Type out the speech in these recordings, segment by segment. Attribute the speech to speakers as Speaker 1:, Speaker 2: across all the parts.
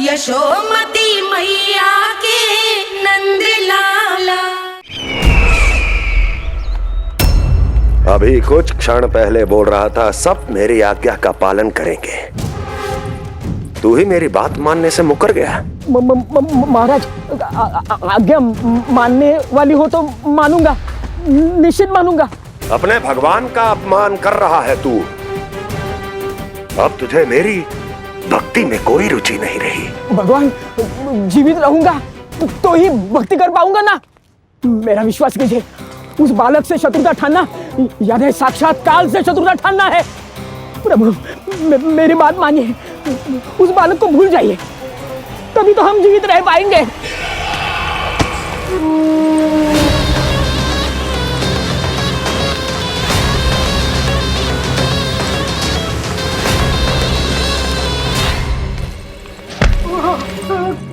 Speaker 1: यशोमती मैया के नंद लाला।
Speaker 2: अभी कुछ क्षण पहले बोल रहा था सब मेरी आज्ञा का पालन करेंगे, तू ही मेरी बात मानने से मुकर गया।
Speaker 3: महाराज, आज्ञा मानने वाली हो तो मानूंगा, निश्चित मानूंगा।
Speaker 2: अपने भगवान का अपमान कर रहा है तू। अब तुझे मेरी भक्ति में कोई रुचि नहीं रही।
Speaker 3: भगवान, जीवित रहूंगा तो ही भक्ति कर पाऊंगा ना। मेरा विश्वास कीजिए, उस बालक से शत्रुता ठानना यानी साक्षात काल से शत्रुता ठानना है। प्रभु, मेरी बात मानिए, उस बालक को भूल जाइए, तभी तो हम जीवित रह पाएंगे।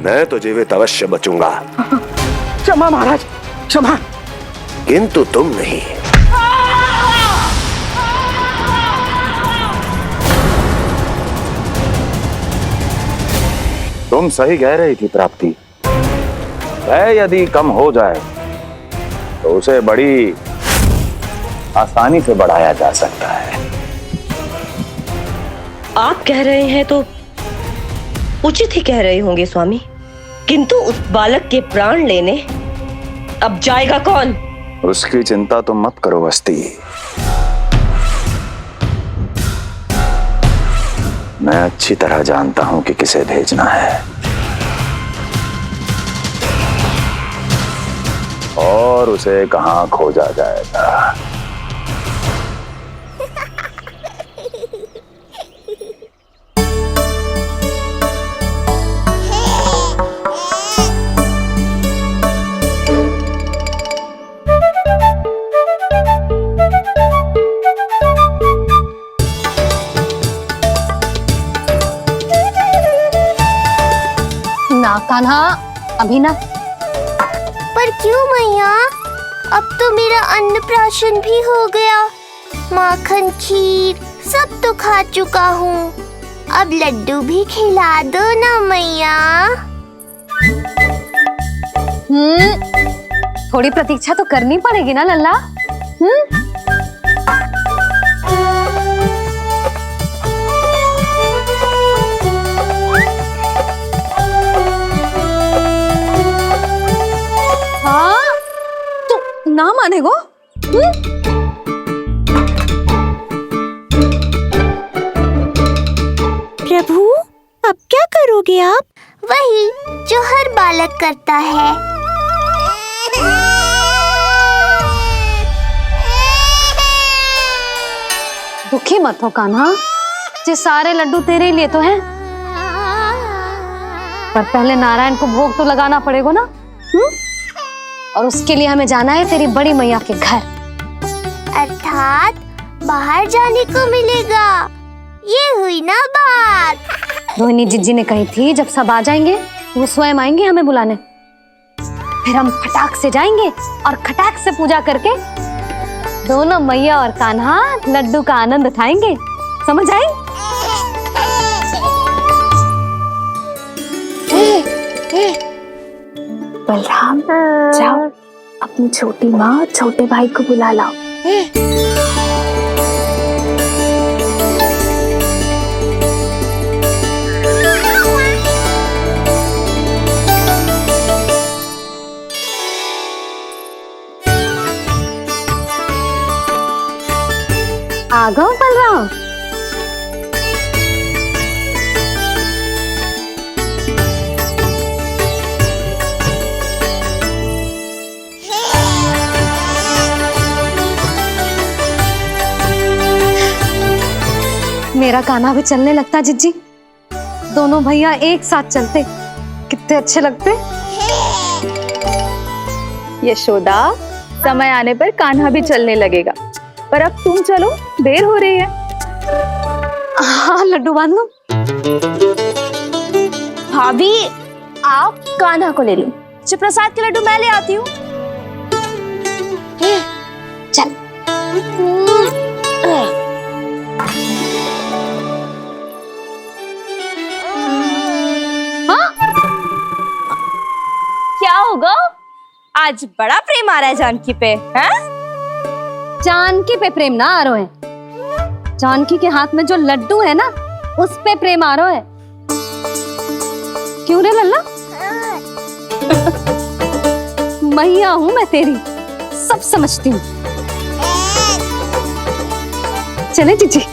Speaker 2: मैं तो जीवित अवश्य बचूंगा।
Speaker 3: क्षमा महाराज, क्षमा।
Speaker 2: किंतु तुम नहीं।
Speaker 4: तुम सही कह रही थी प्राप्ति। भय यदि कम हो जाए तो उसे बड़ी आसानी से बढ़ाया जा सकता है।
Speaker 5: आप कह रहे हैं तो उचित ही कह रहे होंगे स्वामी, किंतु उस बालक के प्राण लेने अब जाएगा कौन?
Speaker 4: उसकी चिंता तुम मत करो वस्ती। मैं अच्छी तरह जानता हूं कि किसे भेजना है और उसे कहां खोजा जाएगा।
Speaker 6: ना कान्हा, अभी ना।
Speaker 7: पर क्यों मैया? अब तो मेरा अन्नप्राशन भी हो गया, माखन खीर सब तो खा चुका हूँ। अब लड्डू भी खिला दो ना मैया।
Speaker 6: थोड़ी प्रतीक्षा तो करनी पड़ेगी ना लल्ला। ना मानेगो?
Speaker 7: प्रभु, अब क्या करोगे आप? वही जो हर बालक करता है।
Speaker 6: दुखी मत हो कान्हा, ये सारे लड्डू तेरे लिए तो हैं। पर पहले नारायण को भोग तो लगाना पड़ेगा ना। और उसके लिए हमें जाना है तेरी बड़ी मैया के घर।
Speaker 7: अर्थात बाहर जाने को मिलेगा, ये हुई ना बात।
Speaker 6: रोहिणी जिज्जी ने कही थी जब सब आ जाएंगे वो स्वयं आएंगे हमें बुलाने। फिर हम फटाक से जाएंगे और खटाक से पूजा करके दोनों मैया और कान्हा लड्डू का आनंद उठाएंगे। समझ आई?
Speaker 8: बलराम, जाओ अपनी छोटी माँ और छोटे भाई को बुला लाओ।
Speaker 6: आ गओ बलराम। मेरा कान्हा भी चलने लगता जिज्जी। दोनों भैया एक साथ चलते कितने अच्छे लगते।
Speaker 8: यशोदा, समय आने पर कान्हा भी चलने लगेगा, पर अब तुम चलो, देर हो रही है।
Speaker 6: हाँ, लड्डू बांध लो।
Speaker 8: भाभी, आप कान्हा को ले लो, प्रसाद के लड्डू मैं ले आती हूँ।
Speaker 6: चल। हाँ?
Speaker 9: आज बड़ा प्रेम आ रहा है जानकी पे, हैं?
Speaker 6: जानकी पे प्रेम ना आ रहा है, जानकी के हाथ में जो लड्डू है ना उस पे प्रेम आ रहा है। क्यों रे लल्ला? मैया हूं मैं तेरी, सब समझती हूँ। चले जीजी।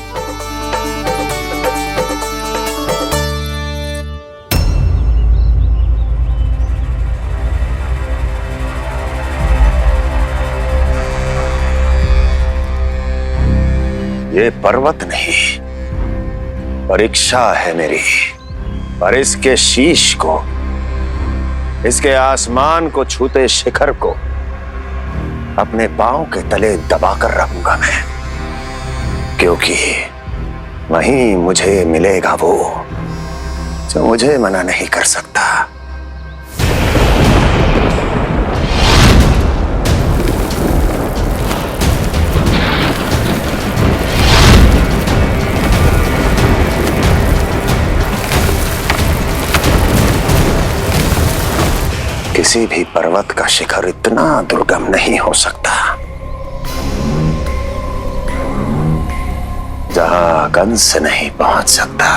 Speaker 2: ये पर्वत नहीं, परीक्षा है मेरी, पर इसके शीश को, इसके आसमान को छूते शिखर को अपने पांव के तले दबाकर रखूंगा मैं, क्योंकि वहीं मुझे मिलेगा वो जो मुझे मना नहीं कर सकता। किसी भी पर्वत का शिखर इतना दुर्गम नहीं हो सकता जहां कंस नहीं पहुंच सकता।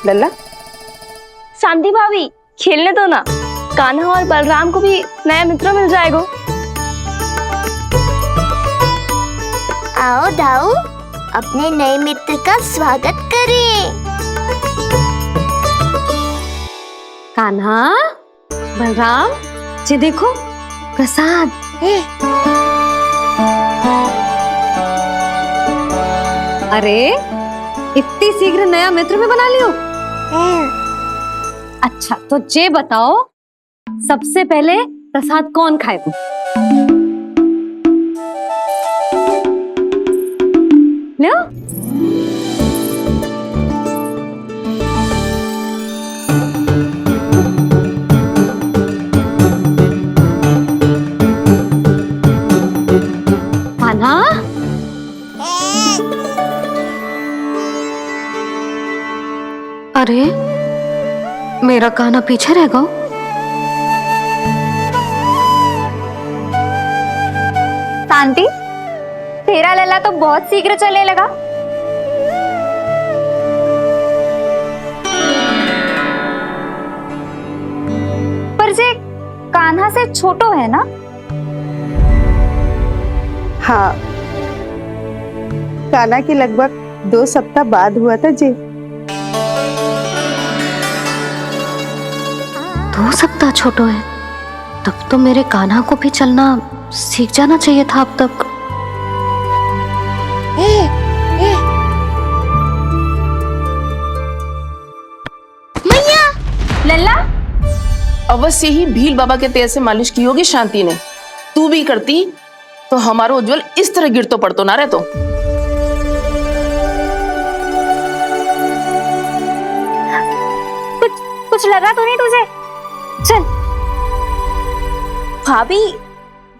Speaker 8: लल्ला,
Speaker 9: शांति भाभी खेलने दो ना, कान्हा और बलराम को भी नया मित्र मिल जाएगा।
Speaker 7: आओ दाऊ, अपने नए मित्र का स्वागत करें।
Speaker 6: कान्हा, बलराम, ये देखो प्रसाद। अरे इतनी शीघ्र नया मित्र भी बना लियो? अच्छा तो ये बताओ, सबसे पहले प्रसाद कौन खाएगा? लो। कान्हा, अरे मेरा कान्हा पीछे रह गया।
Speaker 8: शांति, तेरा लल्ला तो बहुत शीघ्र चलने लगा। पर जे कान्हा से छोटो है ना?
Speaker 10: हाँ, कान्हा की लगभग 2 सप्ताह बाद हुआ था जी।
Speaker 6: 2 सप्ताह छोटो है, तब तो मेरे कान्हा को भी चलना सीख जाना चाहिए था अब तक।
Speaker 7: मैया,
Speaker 8: लल्ला,
Speaker 11: अवश्य ही भील बाबा के तेल से मालिश की होगी शांति ने। तू भी करती तो हमारा उज्जवल इस तरह गिर तो पड़तो ना रहे तो।
Speaker 8: कुछ लगा तो नहीं तुझे? चल।
Speaker 9: भाभी,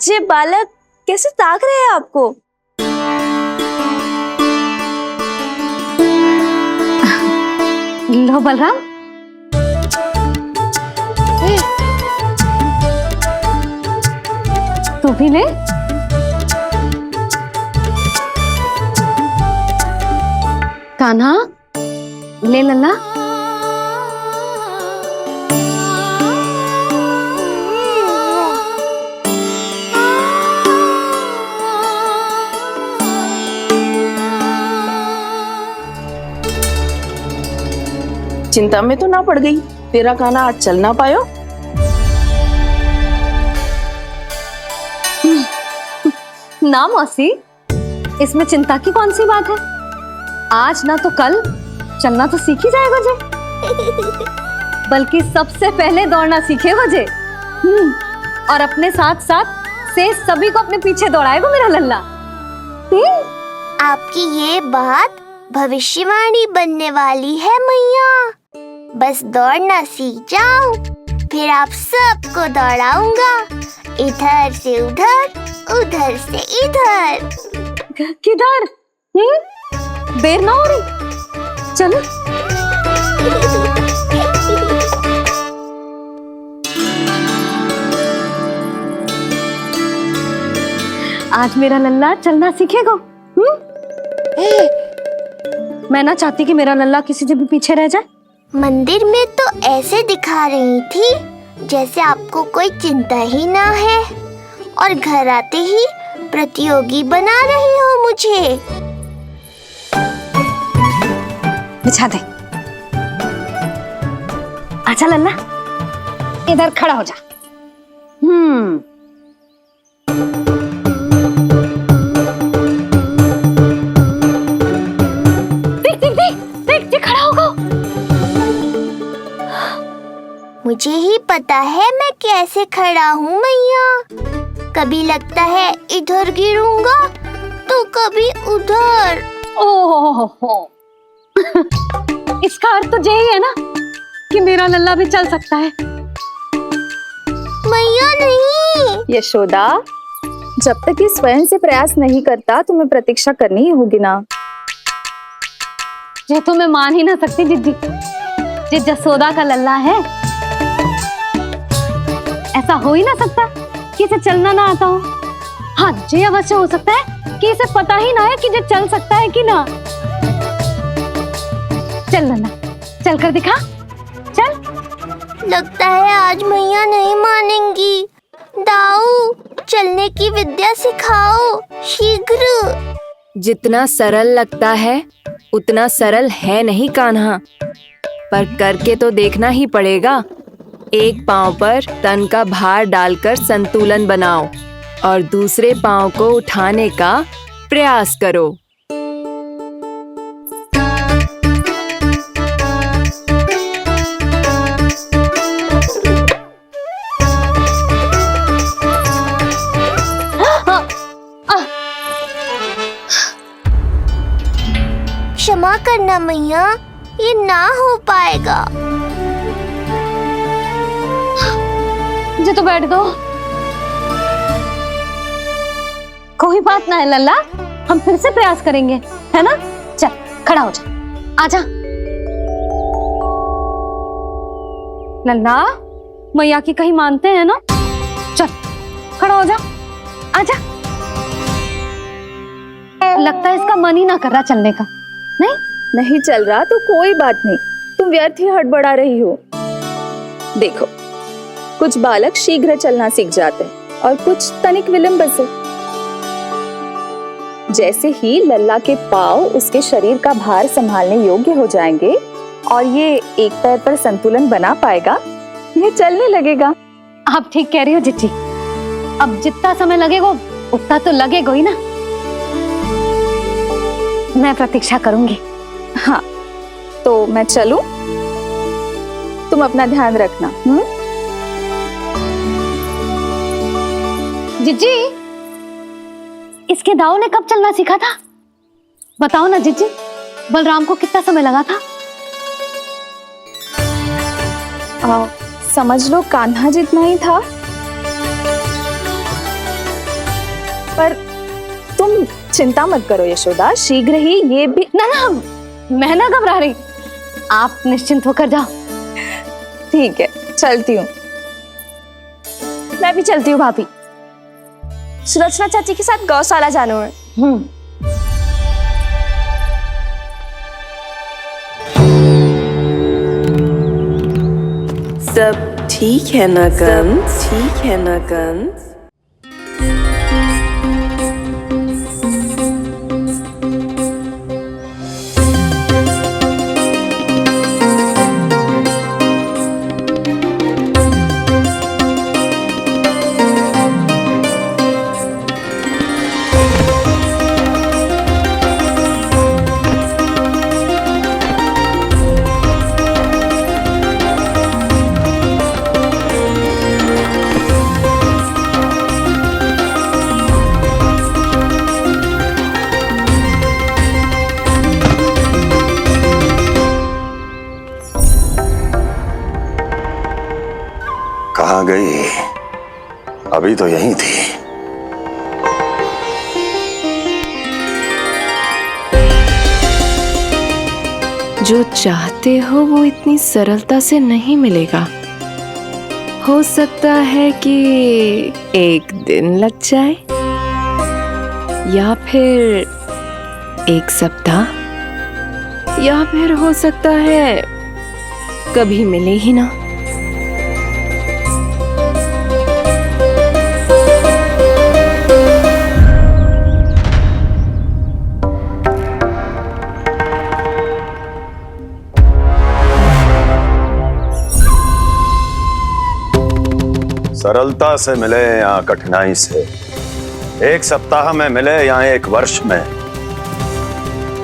Speaker 9: ये बालक कैसे ताक रहे हैं आपको?
Speaker 6: लो बलराम। तू भी ले। कान्हा, ले लल्ला।
Speaker 11: चिंता में तो ना पड़ गई, तेरा कान्हा आज चल ना पायो।
Speaker 6: ना मौसी, इसमें चिंता की कौन सी बात है? आज ना तो कल चलना तो सीख ही जाएगा जे। बल्कि सबसे पहले दौड़ना सीखेगा जे। और अपने साथ साथ से सभी को अपने पीछे दौड़ाएगा मेरा लल्ला।
Speaker 7: आपकी ये बात भविष्यवाणी बनने वाली है मैया। बस दौड़ना सीख जाऊं, फिर आप सबको दौड़ाऊंगा, इधर से उधर, उधर से इधर।
Speaker 6: किधर? देर ना हो रही, चलो। आज मेरा लल्ला चलना सीखेगा। मैं ना चाहती कि मेरा लल्ला किसी से भी पीछे रह जाए।
Speaker 7: मंदिर में तो ऐसे दिखा रही थी जैसे आपको कोई चिंता ही ना है, और घर आते ही प्रतियोगी बना रही हो मुझे।
Speaker 6: बिछा दे। आजा लल्ला, इधर खड़ा हो जा। देख खड़ा होगा।
Speaker 7: मुझे ही पता है मैं कैसे खड़ा हूँ मैया। कभी लगता है इधर गिरूंगा तो कभी उधर।
Speaker 6: ओह, इसका अर्थ तो यही है ना कि मेरा लल्ला भी चल सकता है।
Speaker 7: मैया नहीं।
Speaker 8: यशोदा, जब तक ये स्वयं से प्रयास नहीं करता तुम्हें प्रतीक्षा करनी ही होगी ना।
Speaker 6: ये तो मैं मान ही ना सकती जिद्दी, ये जसोदा का लल्ला है। ऐसा हो ही ना सकता कि इसे चलना ना आता हो। हाँ, ये अवश्य हो सकता है कि इसे पता ही ना है कि ये चल सकता है कि ना। चल लल्ला, चल कर दिखा, चल।
Speaker 7: लगता है आज मैया नहीं मानेंगी। दाऊ, चलने की विद्या सिखाओ शीघ्र।
Speaker 1: जितना सरल लगता है उतना सरल है नहीं कान्हा, पर करके तो देखना ही पड़ेगा। एक पांव पर तन का भार डालकर संतुलन बनाओ और दूसरे पांव को उठाने का प्रयास करो।
Speaker 7: क्षमा करना मैया, ये ना हो पाएगा।
Speaker 6: मुझे तो बैठ दो। कोई बात ना है लल्ला, हम फिर से प्रयास करेंगे, है ना? चल खड़ा हो जा, आजा। लल्ला, मैया की कहीं मानते हैं ना? चल खड़ा हो जा, आजा। लगता है इसका मन ही ना कर रहा चलने का।
Speaker 8: नहीं चल रहा तो कोई बात नहीं, तुम व्यर्थ ही हड़बड़ा रही हो। देखो, कुछ बालक शीघ्र चलना सीख जाते हैं और कुछ तनिक विलंब से। जैसे ही लल्ला के पांव उसके शरीर का भार संभालने योग्य हो जाएंगे और ये एक पैर पर संतुलन बना पाएगा, ये चलने लगेगा।
Speaker 6: आप ठीक कह रही हो जिज्जी। अब जितना समय लगेगा उतना तो लगेगा ही ना। मैं प्रतीक्षा करूंगी।
Speaker 8: हाँ, तो मैं चलूं? तुम अपना ध्यान रखना।
Speaker 6: जिज्जी, इसके दाऊ ने कब चलना सीखा था? बताओ ना जिज्जी, बलराम को कितना समय लगा था?
Speaker 8: समझ लो कान्हा जितना ही था। पर तुम चिंता मत करो यशोदा, शीघ्र ही ये भी।
Speaker 6: ना, मैं ना घबरा रही, आप निश्चिंत होकर जाओ।
Speaker 8: ठीक है, चलती हूँ।
Speaker 9: मैं भी चलती हूँ भाभी, सुलक्षणा चाची के साथ गौशाला जाना है।
Speaker 1: सब ठीक है ना कंस? ठीक है ना कंस?
Speaker 2: कहाँ गई? अभी तो यहीं थी।
Speaker 1: जो चाहते हो वो इतनी सरलता से नहीं मिलेगा। हो सकता है कि एक दिन लग जाए या फिर एक सप्ताह, या फिर हो सकता है कभी मिले ही ना।
Speaker 2: सरलता से मिले या कठिनाई से, एक सप्ताह में मिले या एक वर्ष में,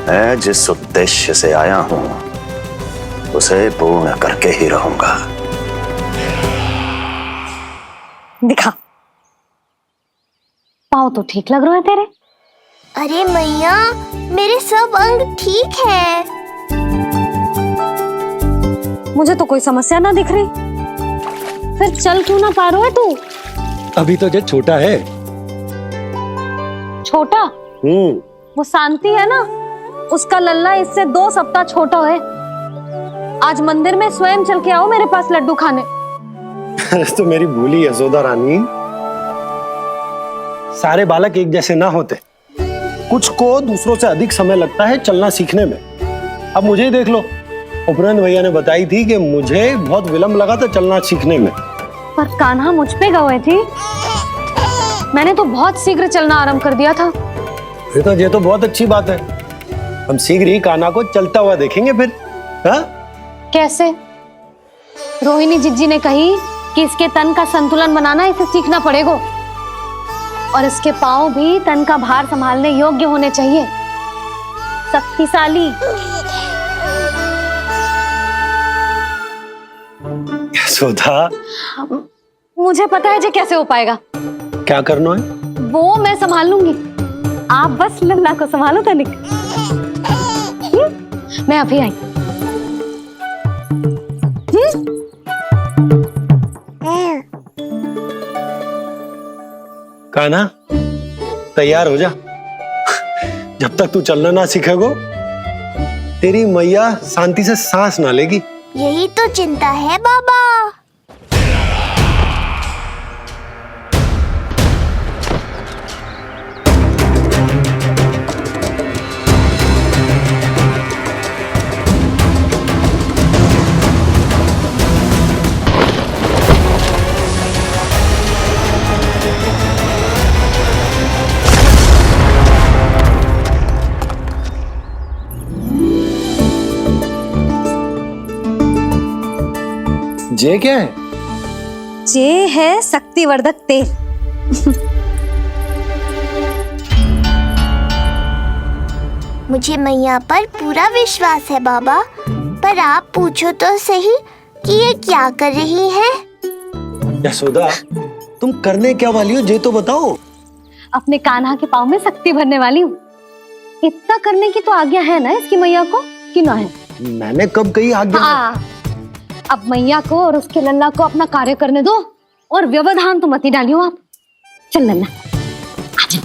Speaker 2: मैं जिस उद्देश्य से आया हूं उसे पूर्ण करके ही रहूंगा।
Speaker 6: दिखा, पाँव तो ठीक लग रहा है तेरे।
Speaker 7: अरे मैया, मेरे सब अंग ठीक है।
Speaker 6: मुझे तो कोई समस्या ना दिख रही। फिर चल क्यों ना पा रहा है तू?
Speaker 3: अभी तो जब छोटा है।
Speaker 6: छोटा? वो शांति है ना, उसका लल्ला इससे 2 सप्ताह छोटा है। आज मंदिर में स्वयं चल के आओ मेरे पास लड्डू खाने।
Speaker 12: तो मेरी भूली यशोदा रानी, सारे बालक एक जैसे ना होते। कुछ को दूसरों से अधिक समय लगता है चलना सीखने में। अब मुझे ही देख लो, उपरांत भैया ने बताई थी कि मुझे बहुत विलंब लगा था चलना सीखने में।
Speaker 6: पर कान्हा मुझ पे गए थी। मैंने तो बहुत शीघ्र चलना आरंभ कर दिया था।
Speaker 12: फिर तो ये तो बहुत अच्छी बात है। हम शीघ्र ही कान्हा को चलता हुआ देखेंगे फिर। हाँ?
Speaker 6: कैसे? रोहिणी जिज्जी ने कही कि इसके तन का संतुलन बनाना इसे सीखना पड़ेगा, और इसके पांव भी तन का भार संभालने योग्य होने चाहिए, शक्तिशाली।
Speaker 12: यशोदा,
Speaker 6: मुझे पता है जे कैसे हो पाएगा।
Speaker 12: क्या करना है?
Speaker 6: वो मैं संभाल लूंगी, आप बस लल्ला को संभालो तनिक। मैं अभी आई।
Speaker 12: कान्हा, तैयार हो जा। जब तक तू चलना ना सीखेगो, तेरी मैया शांति से सांस ना लेगी।
Speaker 7: यही तो चिंता है बाबा।
Speaker 12: जे क्या है?
Speaker 6: जे है शक्तिवर्धक तेल।
Speaker 7: मुझे मैया पर पूरा विश्वास है बाबा, पर आप पूछो तो सही कि ये क्या कर रही है।
Speaker 12: यशोदा, तुम करने क्या वाली हो ये तो बताओ।
Speaker 6: अपने कान्हा के पाँव में शक्ति भरने वाली हूँ। इतना करने की तो आज्ञा है ना इसकी मैया को, कि ना है?
Speaker 12: मैंने कब कही आज्ञा?
Speaker 6: अब मैया को और उसके लल्ला को अपना कार्य करने दो, और व्यवधान तो मत ही डालियो आप। चल लल्ला, आजा।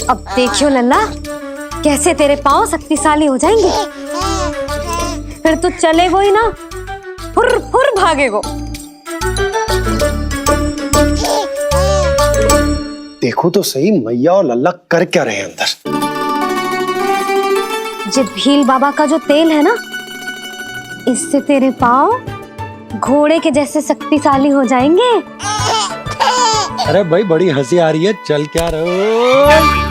Speaker 6: अब देखियो लल्ला, कैसे तेरे पांव शक्तिशाली हो जाएंगे। फिर तू चलेगो ही ना, फुर फुर भागेगो।
Speaker 12: देखो तो सही, मैया और लल्ला कर क्या रहे हैं अंदर।
Speaker 6: जो भील बाबा का जो तेल है ना, इससे तेरे पांव घोड़े के जैसे शक्तिशाली हो जाएंगे।
Speaker 12: अरे भाई, बड़ी हंसी आ रही है, चल क्या रहो।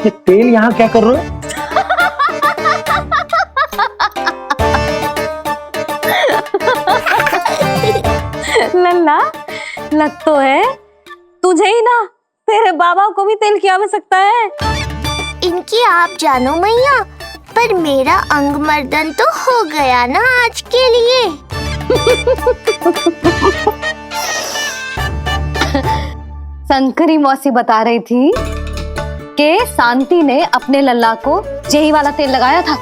Speaker 12: ये तेल यहाँ क्या कर रहे हो?
Speaker 6: लल्ला, लग तो है तुझे ही ना, तेरे बाबा को भी तेल की आवश्यकता है।
Speaker 7: इनकी आप जानो मैया, पर मेरा अंग मर्दन तो हो गया ना आज के लिए।
Speaker 6: शंकरी मौसी बता रही थी कि शांति ने अपने लल्ला को यही वाला तेल लगाया था,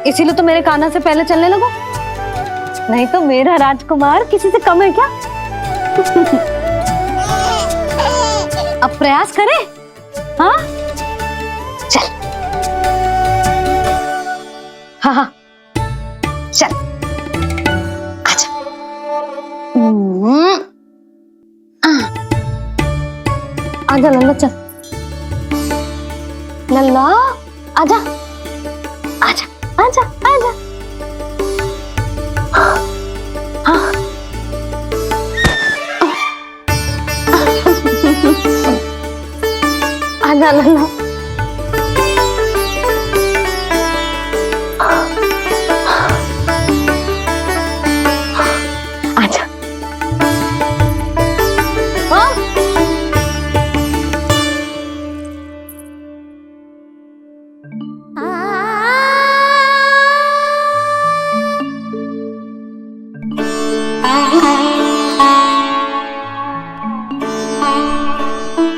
Speaker 6: इसीलिए तो मेरे कान्हा से पहले चलने लगो, नहीं तो मेरा राजकुमार किसी से कम है क्या? अब प्रयास करें, हाँ चल, हाँ हाँ चल, आजा। आजा लल्ला, चल लल्ला, आजा आजा आजा आजा। हाँ आजा लल्ला। आजा। हाँ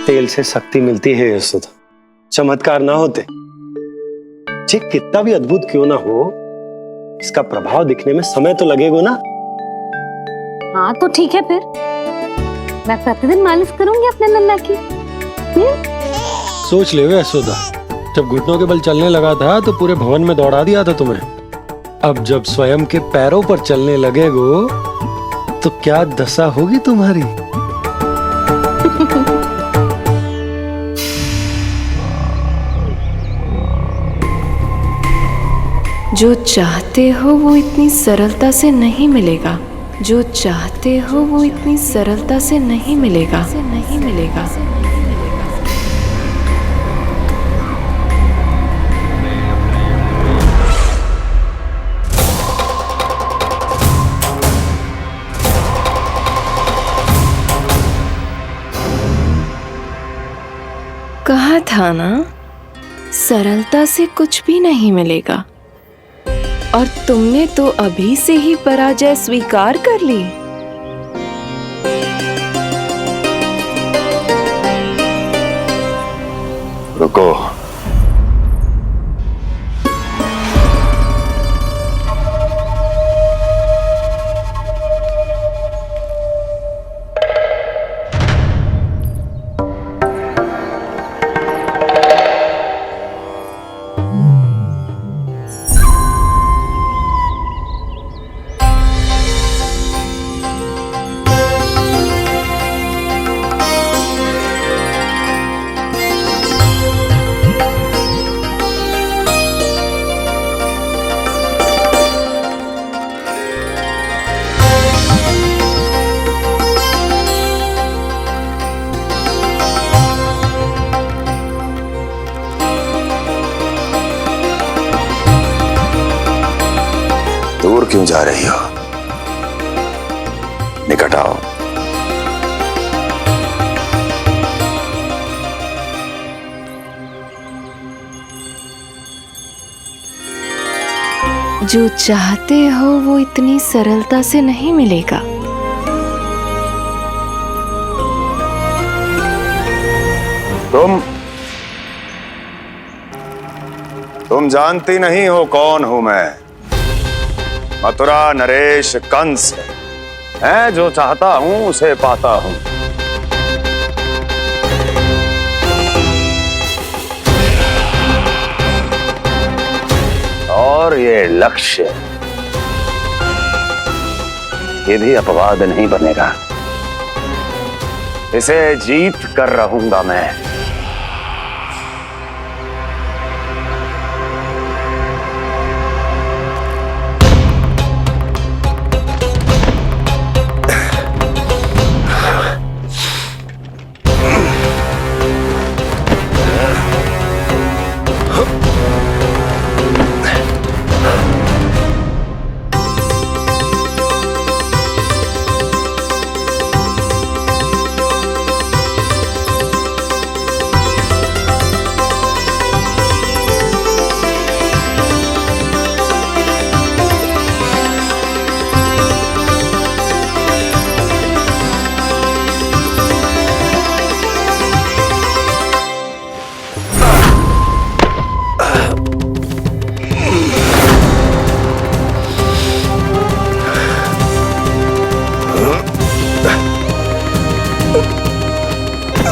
Speaker 12: तेल से शक्ति मिलती है यशोदा, चमत्कार ना होते, जे कितना भी अद्भुत क्यों ना हो, इसका प्रभाव दिखने में समय तो लगेगा ना।
Speaker 6: हाँ तो ठीक है, फिर मैं प्रतिदिन मालिश करूंगी अपने लल्ला की।
Speaker 12: सोच ले यशोदा, जब घुटनों के बल चलने लगा था तो पूरे भवन में दौड़ा दिया था तुम्हें, अब जब स्वयं के पैरों पर चलने लगेगो तो क्या दशा होगी तुम्हारी।
Speaker 1: जो चाहते हो वो इतनी सरलता से नहीं मिलेगा, जो चाहते हो वो इतनी सरलता से नहीं मिलेगा, नहीं मिलेगा। कहा था ना, सरलता से कुछ भी नहीं मिलेगा, और तुमने तो अभी से ही पराजय स्वीकार कर ली।
Speaker 2: रुको, दूर क्यों जा रही हो? निकट आओ।
Speaker 1: जो चाहते हो वो इतनी सरलता से नहीं मिलेगा।
Speaker 2: तुम जानती नहीं हो कौन हूं मैं। मथुरा नरेश कंस है, जो चाहता हूं उसे पाता हूं। और ये लक्ष्य, ये भी अपवाद नहीं बनेगा। इसे जीत कर रहूंगा मैं।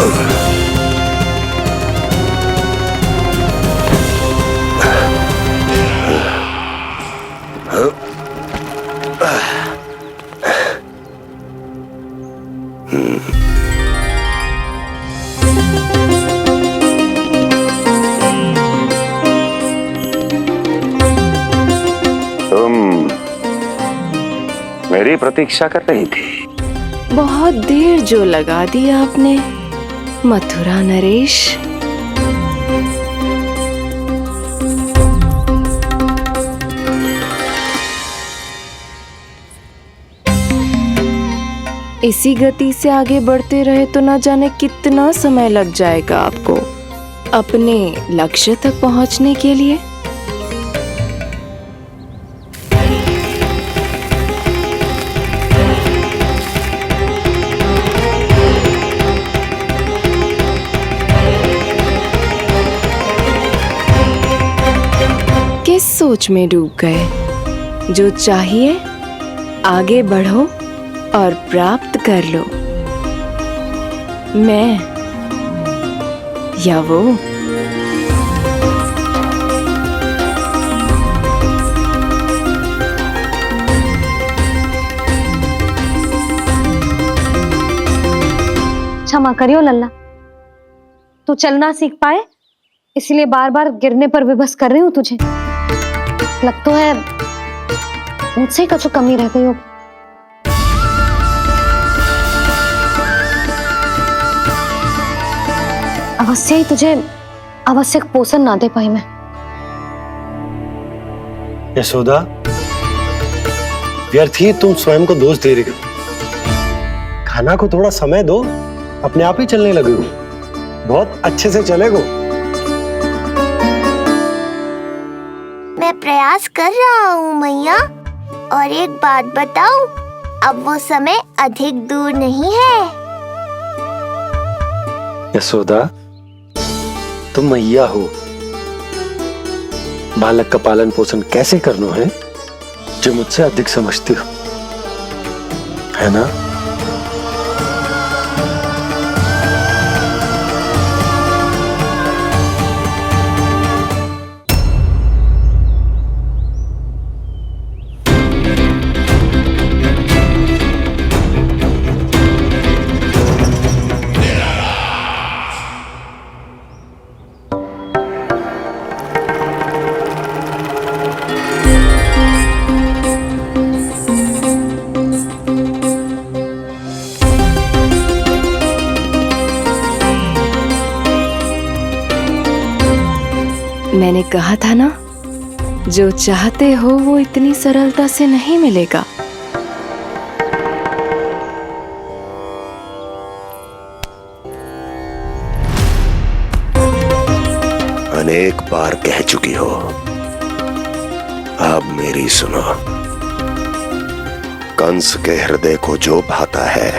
Speaker 2: तुम मेरी प्रतीक्षा कर रही थी।
Speaker 1: बहुत देर जो लगा दी आपने मथुरा नरेश। इसी गति से आगे बढ़ते रहे तो ना जाने कितना समय लग जाएगा आपको अपने लक्ष्य तक पहुंचने के लिए। किस सोच में डूब गए? जो चाहिए आगे बढ़ो और प्राप्त कर लो। मैं या वो?
Speaker 6: क्षमा करियो लल्ला, तू चलना सीख पाए इसलिए बार बार गिरने पर विवश कर रही हूँ तुझे। लगता है मुझसे कुछ कमी रह गई हो। अवश्य ही तुझे आवश्यक पोषण ना दे पाई मैं।
Speaker 12: यशोदा, व्यर्थ ही तुम स्वयं को दोष दे रही हो। खाना को थोड़ा समय दो, अपने आप ही चलने लगेगो, बहुत अच्छे से चलेगो।
Speaker 7: मैं प्रयास कर रहा हूँ मैया। और एक बात बताऊं, अब वो समय अधिक दूर नहीं है।
Speaker 12: यशोदा, तुम मैया हो। बालक का पालन पोषण कैसे करना है जो मुझसे अधिक समझती हो, है ना?
Speaker 1: मैंने कहा था ना, जो चाहते हो वो इतनी सरलता से नहीं मिलेगा।
Speaker 2: अनेक बार कह चुकी हो, अब मेरी सुनो। कंस के हृदय को जो भाता है,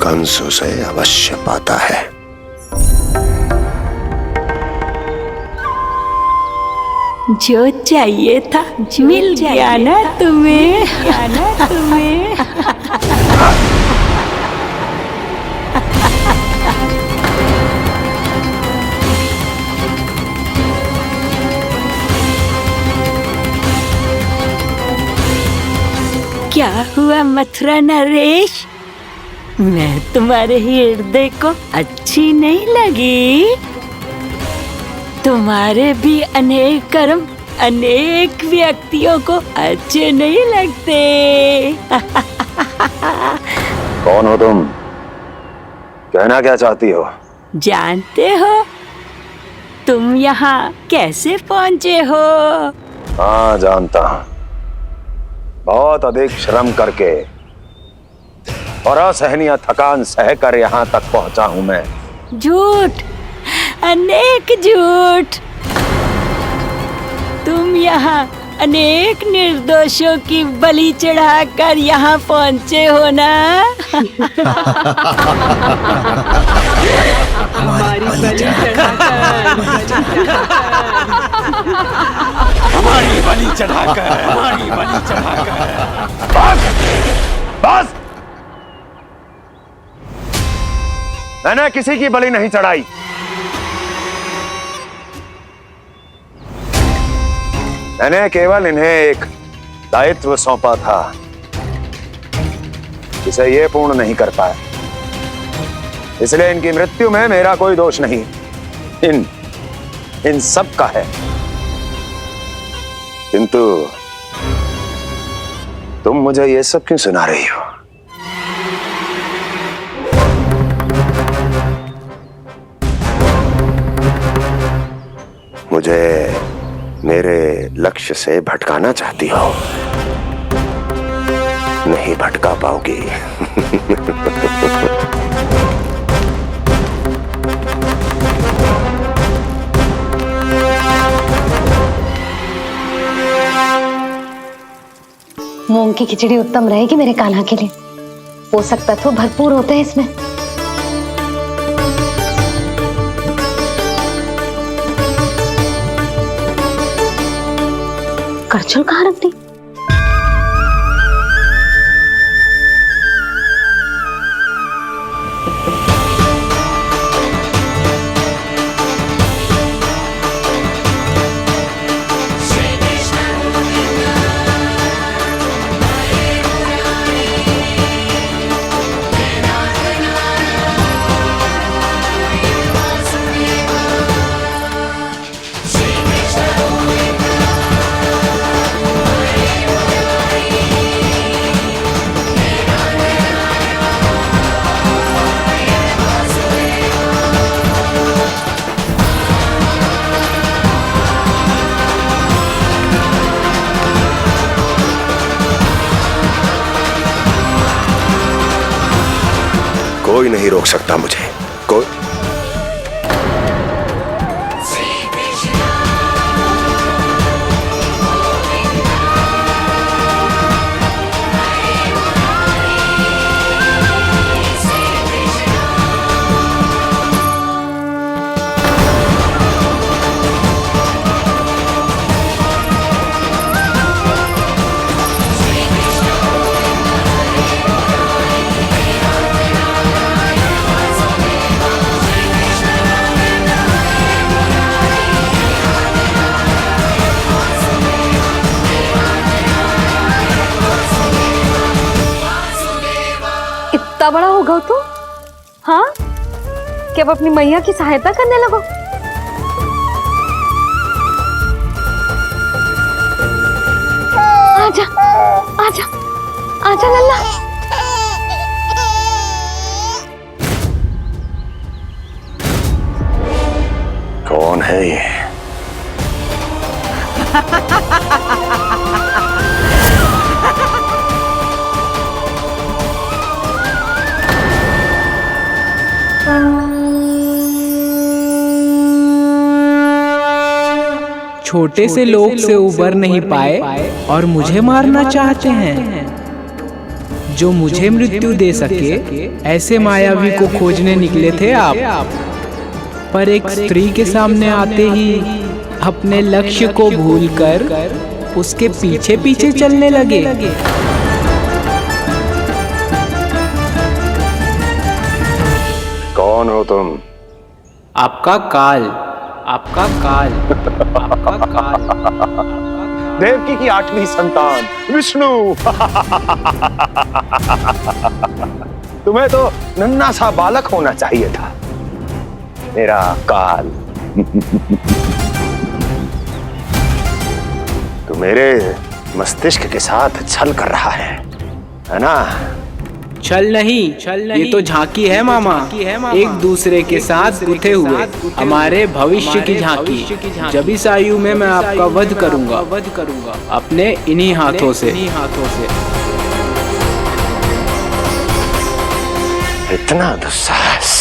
Speaker 2: कंस उसे अवश्य पाता है।
Speaker 13: जो चाहिए था मिल गया ना तुम्हें। क्या हुआ मथुरा नरेश? मैं तुम्हारे हृदय को अच्छी नहीं लगी? तुम्हारे भी अनेक कर्म अनेक व्यक्तियों को अच्छे नहीं लगते।
Speaker 2: कौन हो तुम? कहना क्या चाहती हो?
Speaker 13: जानते हो तुम यहाँ कैसे पहुँचे हो?
Speaker 2: हाँ, जानता हूँ। बहुत अधिक श्रम करके और असहनीय थकान सहकर यहाँ तक पहुँचा हूँ मैं।
Speaker 13: झूठ, अनेक झूठ। तुम यहाँ अनेक निर्दोषों की बलि चढ़ाकर यहाँ पहुँचे हो ना?
Speaker 3: हमारी बलि चढ़ाकर,
Speaker 2: हमारी बलि चढ़ाकर। बस, बस। मैंने किसी की बलि नहीं चढ़ाई। मैंने केवल इन्हें एक दायित्व सौंपा था जिसे ये पूर्ण नहीं कर पाए, इसलिए इनकी मृत्यु में मेरा कोई दोष नहीं, इन सब का है। किंतु तुम मुझे ये सब क्यों सुना रही हो? मुझे मेरे लक्ष्य से भटकाना चाहती हो? नहीं भटका पाओगी।
Speaker 6: मूंग की खिचड़ी उत्तम रहेगी मेरे कान्हा के लिए। पोषक तत्व भरपूर होते हैं इसमें। करछुल कहाँ रख दी?
Speaker 2: कोई नहीं रोक सकता मुझे, कोई।
Speaker 6: इतना बड़ा हो गया तू? हाँ, कि अब अपनी मैया की सहायता करने लगो। आजा, आजा, आजा लल्ला।
Speaker 2: कौन है ये?
Speaker 3: छोटे से लोग से उबर नहीं पाए और मुझे मारना चाहते हैं। जो मुझे मृत्यु दे सके ऐसे मायावी को खोजने निकले थे आप, पर एक स्त्री के सामने आते ही अपने लक्ष्य को भूलकर उसके पीछे पीछे चलने लगे।
Speaker 2: कौन हो तुम?
Speaker 3: आपका काल, आपका काल, आपका काल।
Speaker 2: देवकी की 8वीं संतान विष्णु। तुम्हें तो नन्हा सा बालक होना चाहिए था, मेरा काल। तू मेरे मस्तिष्क के साथ छल कर रहा है ना?
Speaker 3: छल नहीं, ये तो झांकी है मामा। एक दूसरे के साथ गुथे हुए हमारे भविष्य की झांकी। जब इस आयु में मैं आपका वध करूंगा अपने इन्हीं हाथों से।
Speaker 2: इतना दुस्साहस!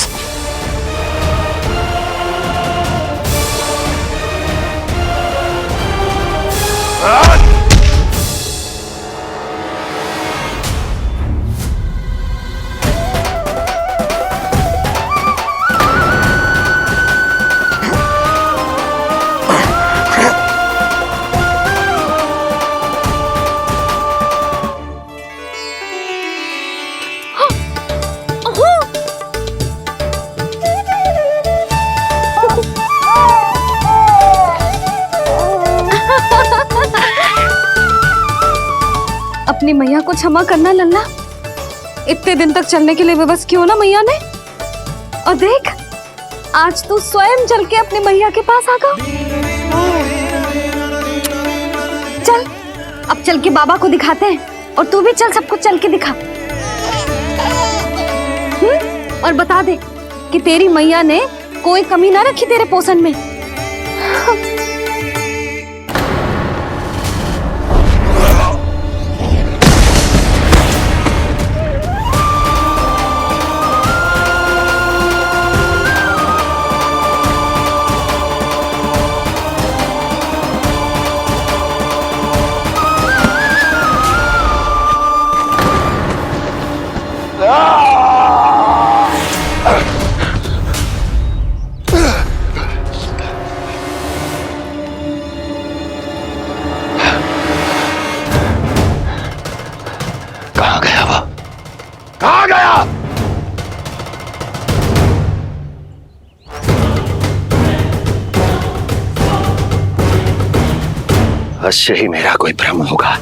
Speaker 6: अपनी मैया को क्षमा करना लल्ला। इतने दिन तक चलने के लिए विवश क्यों ना मैया ने। और देख, आज तू स्वयं चल के अपनी मैया के पास आ गया। चल, अब चल के बाबा को दिखाते हैं। और तू भी चल, सबको चल के दिखा। और बता दे कि तेरी मैया ने कोई कमी ना रखी तेरे पोषण में।
Speaker 2: कहाँ गया वो? कहाँ गया? अवश्य ही मेरा कोई भ्रम होगा।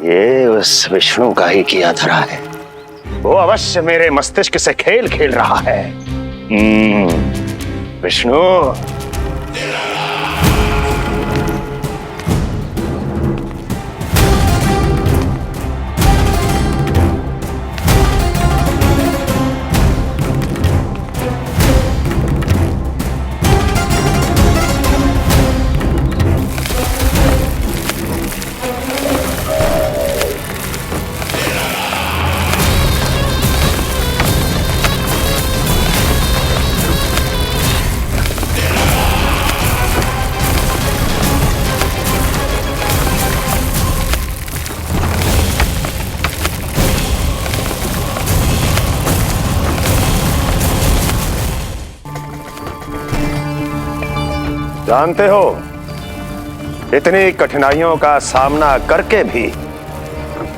Speaker 2: ये उस विष्णु का ही किया धरा है। वो अवश्य मेरे मस्तिष्क से खेल खेल रहा है। विष्णु, जानते हो, इतनी कठिनाइयों का सामना करके भी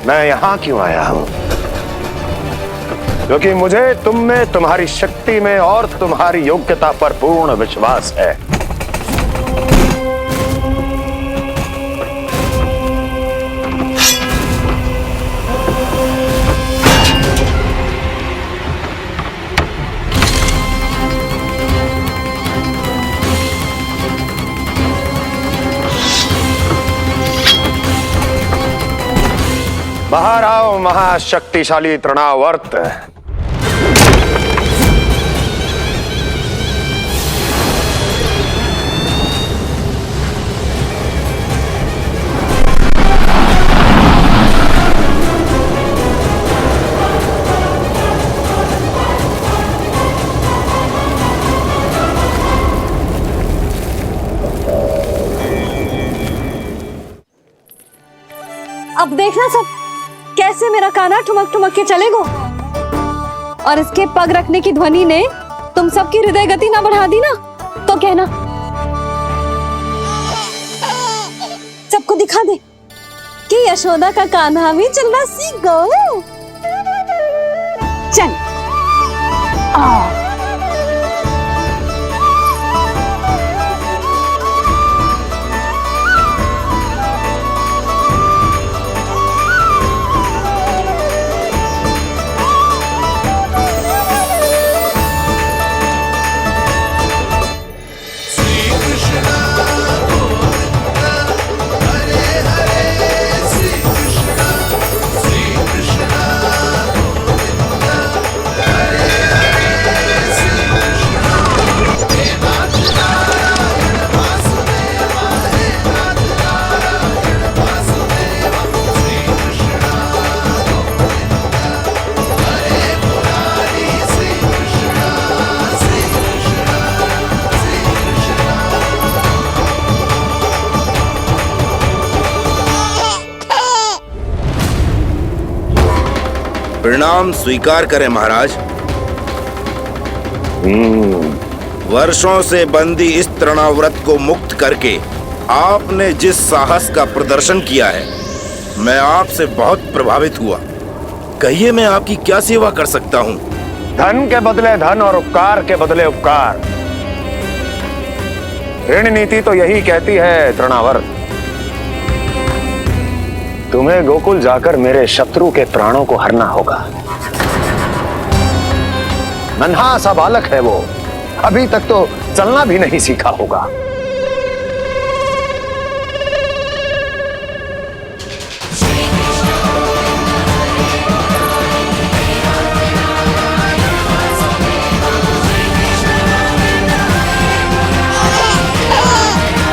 Speaker 2: मैं यहां क्यों आया हूं? क्योंकि मुझे तुम में, तुम्हारी शक्ति में और तुम्हारी योग्यता पर पूर्ण विश्वास है। बाहर आओ महाशक्तिशाली तृणावर्त।
Speaker 6: अब देखना सब कैसे मेरा कान्हा ठुमक ठुमक के चलेगा। और इसके पग रखने की ध्वनि ने तुम सबकी हृदय गति ना बढ़ा दी ना, तो कहना। सबको दिखा दे कि यशोदा का कान्हा भी चलना सीख गो। चल
Speaker 14: परिणाम स्वीकार करें महाराज। वर्षों से बंदी इस तृणाव्रत को मुक्त करके आपने जिस साहस का प्रदर्शन किया है, मैं आपसे बहुत प्रभावित हुआ। कहिए मैं आपकी क्या सेवा कर सकता हूँ?
Speaker 2: धन के बदले धन और उपकार के बदले उपकार। ऋण नीति तो यही कहती है तृणावर्त। तुम्हें गोकुल जाकर मेरे शत्रु के प्राणों को हरना होगा। नन्हा सा बालक है वो, अभी तक तो चलना भी नहीं सीखा होगा।